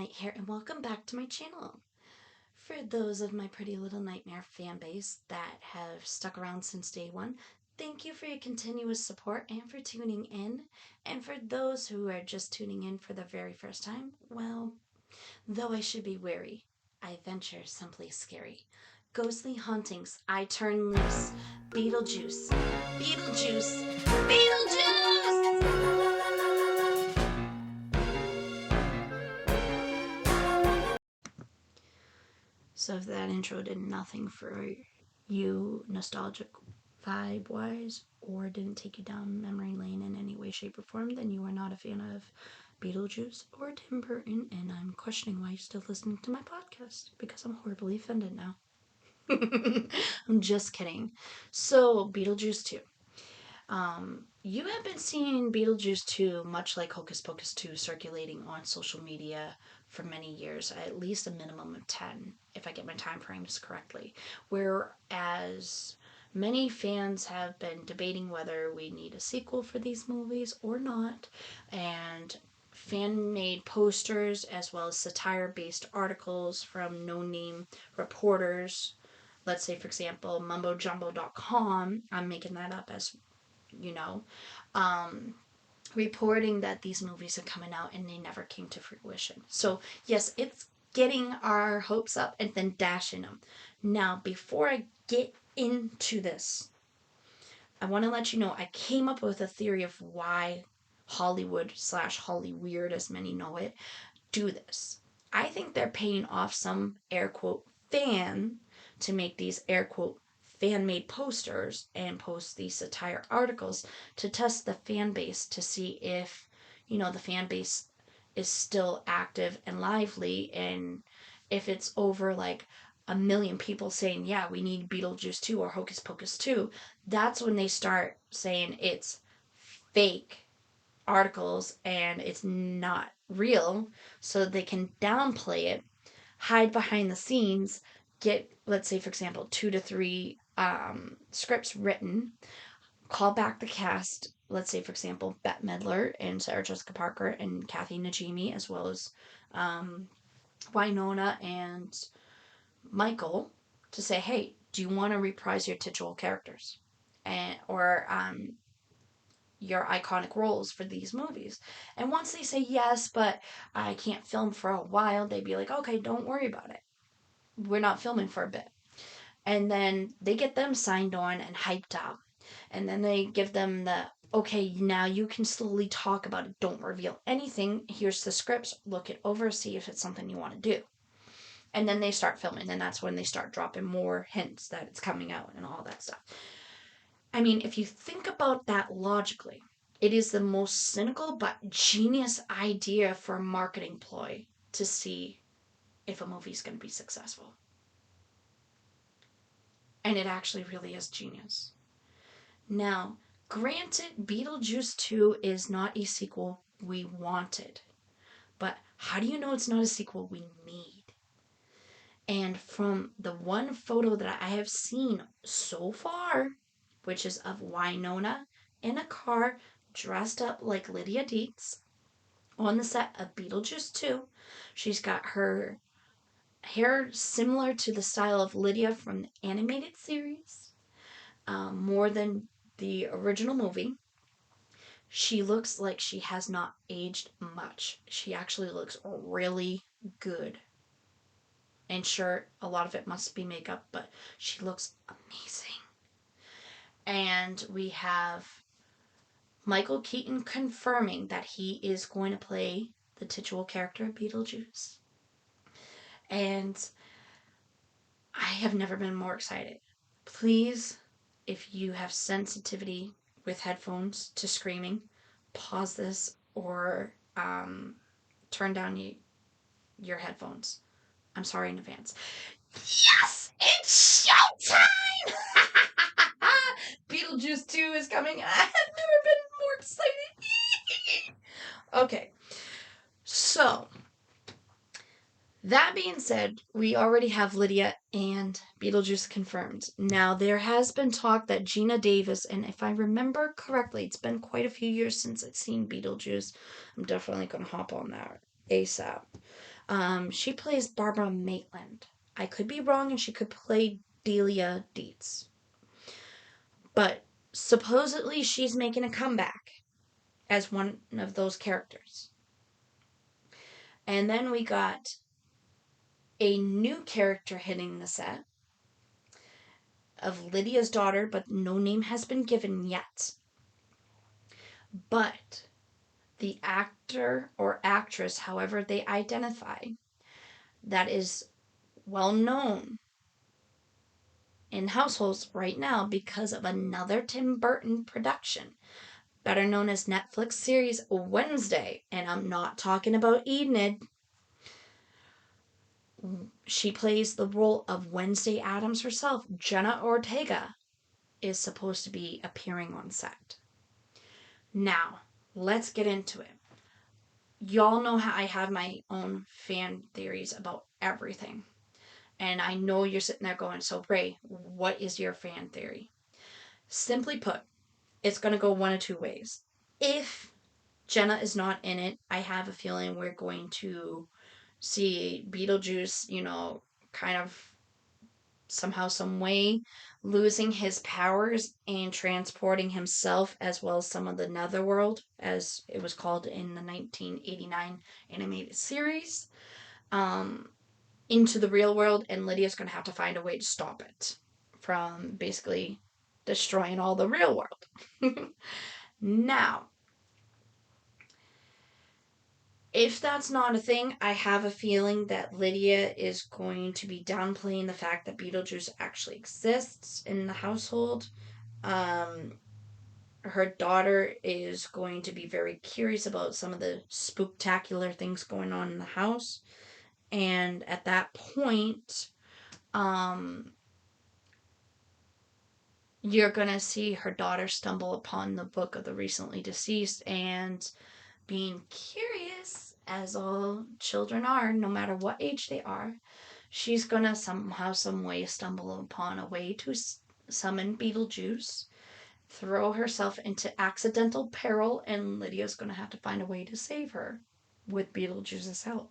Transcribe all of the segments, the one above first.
Night here, and welcome back to my channel. For those of my Pretty Little Nightmare fan base that have stuck around since day one, thank you for your continuous support and for tuning in. And for those who are just tuning in for the very first time, well, though I should be wary, I venture someplace scary. Ghostly hauntings, I turn loose. Beetlejuice, Beetlejuice, Beetlejuice! So if that intro did nothing for you nostalgic vibe-wise, or didn't take you down memory lane in any way, shape, or form, then you are not a fan of Beetlejuice or Tim Burton, and I'm questioning why you're still listening to my podcast, because I'm horribly offended now. I'm just kidding. So, Beetlejuice 2. You have been seeing Beetlejuice 2, much like Hocus Pocus 2, circulating on social media for many years, at least a minimum of 10, if I get my time frames correctly. Whereas many fans have been debating whether we need a sequel for these movies or not, and fan-made posters as well as satire-based articles from no-name reporters, let's say, for example, mumbojumbo.com, I'm making that up as you know, um, reporting that these movies are coming out and they never came to fruition. So, yes, it's getting our hopes up and then dashing them. Now, before I get into this, I want to let you know I came up with a theory of why Hollywood / Hollyweird, as many know it, do this. I think they're paying off some air quote fan to make these air quote fan-made posters and post these satire articles to test the fan base to see if, the fan base is still active and lively, and if it's over like a million people saying, yeah, we need Beetlejuice 2 or Hocus Pocus 2, that's when they start saying it's fake articles and it's not real, so they can downplay it, hide behind the scenes, get, let's say, for example, 2 to 3 scripts written, call back the cast, let's say, for example, Bette Midler and Sarah Jessica Parker and Kathy Najimy, as well as Winona and Michael, to say, hey, do you want to reprise your titular characters or your iconic roles for these movies? And once they say yes, but I can't film for a while, they'd be like, okay, don't worry about it, we're not filming for a bit. And then they get them signed on and hyped up, and then they give them the, okay, now you can slowly talk about it, don't reveal anything, here's the scripts, look it over, see if it's something you want to do. And then they start filming, and that's when they start dropping more hints that it's coming out and all that stuff. I mean, if you think about that logically, it is the most cynical but genius idea for a marketing ploy to see if a movie is going to be successful. And it actually really is genius. Now, granted, Beetlejuice 2 is not a sequel we wanted. But how do you know it's not a sequel we need? And from the one photo that I have seen so far, which is of Winona in a car dressed up like Lydia Deetz on the set of Beetlejuice 2. She's got her hair similar to the style of Lydia from the animated series, more than the original movie. She looks like she has not aged much. She actually looks really good. And sure, a lot of it must be makeup, but she looks amazing. And we have Michael Keaton confirming that he is going to play the titular character of Beetlejuice. And I have never been more excited. Please, if you have sensitivity with headphones to screaming, pause this or turn down your headphones. I'm sorry in advance. Yes! It's showtime! Beetlejuice 2 is coming. I have never been more excited. Okay. So, that being said, we already have Lydia and Beetlejuice confirmed. Now, there has been talk that Gina Davis, and if I remember correctly, it's been quite a few years since I've seen Beetlejuice. I'm definitely going to hop on that ASAP. She plays Barbara Maitland. I could be wrong, and she could play Delia Dietz. But supposedly she's making a comeback as one of those characters. And then we got a new character hitting the set of Lydia's daughter, but no name has been given yet. But the actor or actress, however they identify, that is well known in households right now because of another Tim Burton production, better known as Netflix series Wednesday. And I'm not talking about Enid. She plays the role of Wednesday Addams herself. Jenna Ortega is supposed to be appearing on set. Now, let's get into it. Y'all know how I have my own fan theories about everything. And I know you're sitting there going, so Ray, what is your fan theory? Simply put, it's going to go one of two ways. If Jenna is not in it, I have a feeling we're going to see Beetlejuice, kind of somehow, some way, losing his powers and transporting himself as well as some of the NetherWorld, as it was called in the 1989 animated series, into the real world, and Lydia's going to have to find a way to stop it from basically destroying all the real world. Now, if that's not a thing, I have a feeling that Lydia is going to be downplaying the fact that Beetlejuice actually exists in the household. Her daughter is going to be very curious about some of the spooktacular things going on in the house. And at that point, you're going to see her daughter stumble upon the book of the recently deceased and being curious, as all children are, no matter what age they are, she's going to somehow, some way stumble upon a way to summon Beetlejuice, throw herself into accidental peril, and Lydia's going to have to find a way to save her with Beetlejuice's help.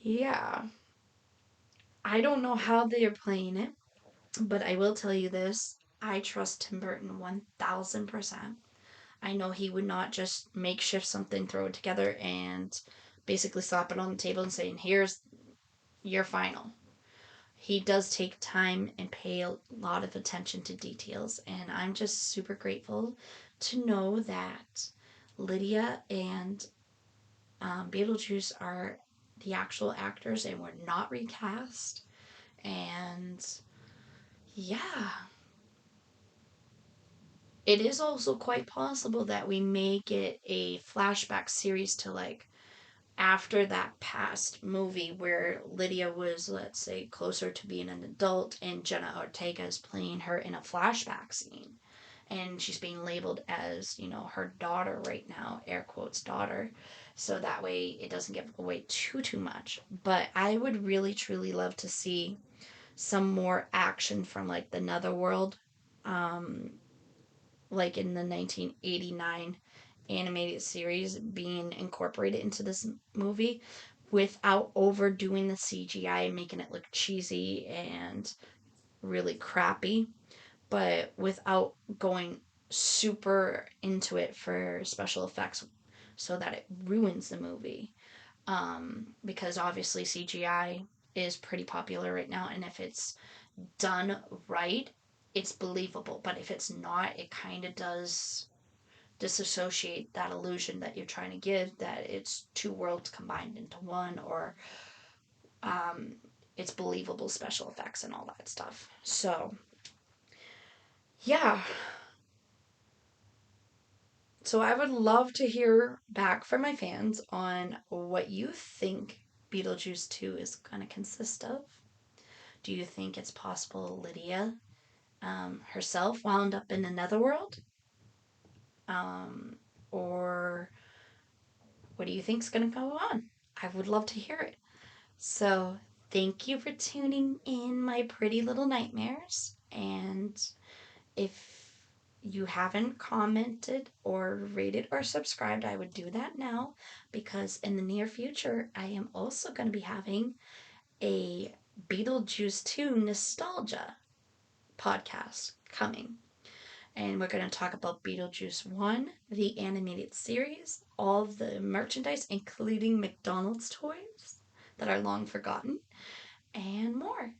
Yeah. I don't know how they are playing it, but I will tell you this. I trust Tim Burton 1000%. I know he would not just makeshift something, throw it together, and basically slap it on the table and saying, here's your final. He does take time and pay a lot of attention to details, and I'm just super grateful to know that Lydia and Beetlejuice are the actual actors and were not recast. And yeah, it is also quite possible that we may get a flashback series to after that past movie where Lydia was, let's say, closer to being an adult and Jenna Ortega is playing her in a flashback scene. And she's being labeled as, her daughter right now, air quotes daughter. So that way it doesn't give away too much. But I would really, truly love to see some more action from the Netherworld. Like in the 1989 animated series being incorporated into this movie without overdoing the CGI and making it look cheesy and really crappy, but without going super into it for special effects so that it ruins the movie. Because obviously CGI is pretty popular right now, and if it's done right, it's believable. But if it's not, it kind of does disassociate that illusion that you're trying to give that it's two worlds combined into one, or it's believable special effects and all that stuff. So, yeah. So I would love to hear back from my fans on what you think Beetlejuice 2 is going to consist of. Do you think it's possible Lydia herself wound up in the Netherworld? Or what do you think's going to go on? I would love to hear it. So, thank you for tuning in, my pretty little nightmares. And if you haven't commented or rated or subscribed, I would do that now, because in the near future, I am also going to be having a Beetlejuice 2 nostalgia podcast coming. And we're going to talk about Beetlejuice 1, the animated series, all of the merchandise, including McDonald's toys that are long forgotten, and more.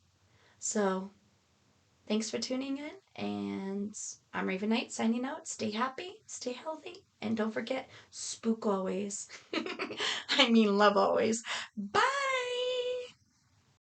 So, thanks for tuning in, and I'm Raven Knight signing out. Stay happy, stay healthy, and don't forget, spook always. I mean, love always. Bye!